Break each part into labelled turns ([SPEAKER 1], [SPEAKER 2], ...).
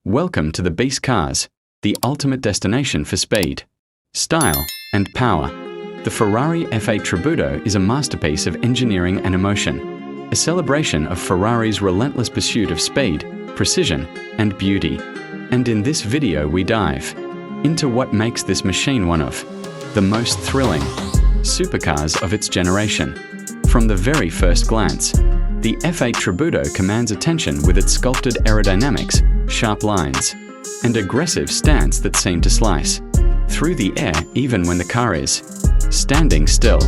[SPEAKER 1] Welcome to the Beast Cars, the ultimate destination for speed, style, and power. The Ferrari F8 Tributo is a masterpiece of engineering and emotion, a celebration of Ferrari's relentless pursuit of speed, precision, and beauty. And in this video we dive into what makes this machine one of the most thrilling supercars of its generation. From the very first glance, the F8 Tributo commands attention with its sculpted aerodynamics, sharp lines, and aggressive stance that seem to slice through the air even when the car is standing still.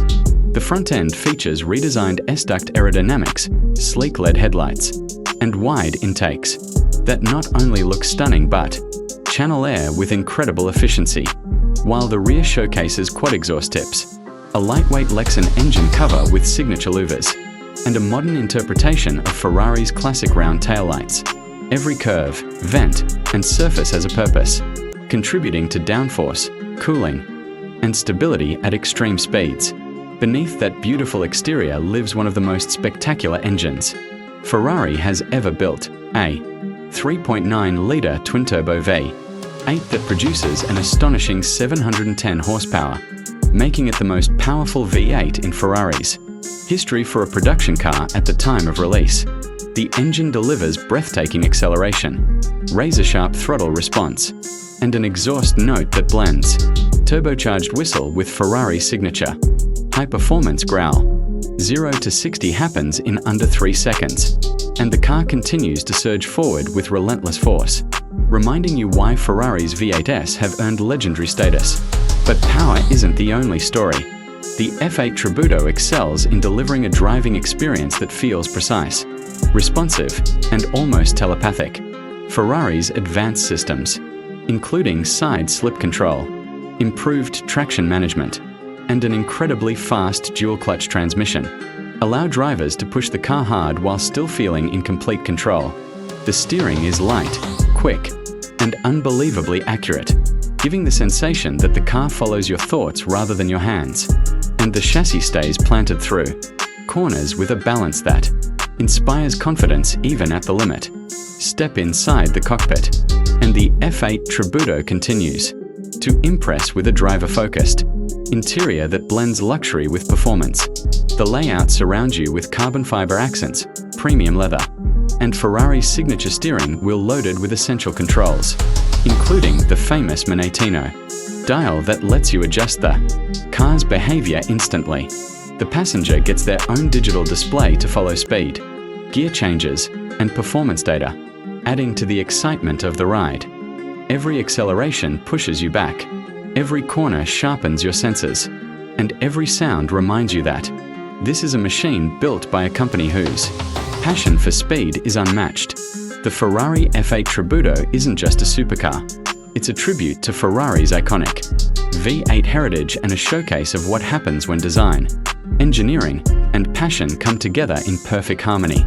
[SPEAKER 1] The front end features redesigned S-duct aerodynamics, sleek LED headlights, and wide intakes that not only look stunning but channel air with incredible efficiency, while the rear showcases quad exhaust tips, a lightweight Lexan engine cover with signature louvers, and a modern interpretation of Ferrari's classic round taillights. Every curve, vent, and surface has a purpose, contributing to downforce, cooling, and stability at extreme speeds. Beneath that beautiful exterior lives one of the most spectacular engines Ferrari has ever built, a 3.9-litre twin-turbo V8 that produces an astonishing 710 horsepower, making it the most powerful V8 in Ferrari's history for a production car at the time of release. The engine delivers breathtaking acceleration, razor-sharp throttle response, and an exhaust note that blends turbocharged whistle with Ferrari's signature high-performance growl. 0 to 60 happens in under 3 seconds, and the car continues to surge forward with relentless force, reminding you why Ferrari's V8s have earned legendary status. But power isn't the only story. The F8 Tributo excels in delivering a driving experience that feels precise, responsive, and almost telepathic. Ferrari's advanced systems, including side slip control, improved traction management, and an incredibly fast dual-clutch transmission, allow drivers to push the car hard while still feeling in complete control. The steering is light, quick, and unbelievably accurate, giving the sensation that the car follows your thoughts rather than your hands. And the chassis stays planted through corners with a balance that inspires confidence even at the limit. Step inside the cockpit, and the F8 Tributo continues to impress with a driver-focused interior that blends luxury with performance. The layout surrounds you with carbon fiber accents, premium leather, and Ferrari's signature steering wheel loaded with essential controls, including the famous Manettino dial that lets you adjust the car's behavior instantly. The passenger gets their own digital display to follow speed, gear changes, and performance data, adding to the excitement of the ride. Every acceleration pushes you back, every corner sharpens your senses, and every sound reminds you that this is a machine built by a company whose passion for speed is unmatched. The Ferrari F8 Tributo isn't just a supercar. It's a tribute to Ferrari's iconic V8 heritage and a showcase of what happens when design, engineering, and passion come together in perfect harmony.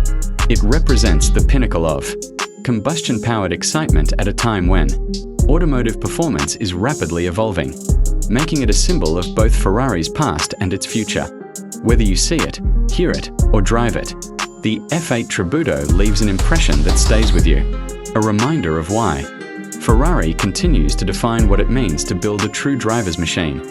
[SPEAKER 1] It represents the pinnacle of combustion-powered excitement at a time when automotive performance is rapidly evolving, making it a symbol of both Ferrari's past and its future. Whether you see it, hear it, or drive it, the F8 Tributo leaves an impression that stays with you, a reminder of why Ferrari continues to define what it means to build a true driver's machine.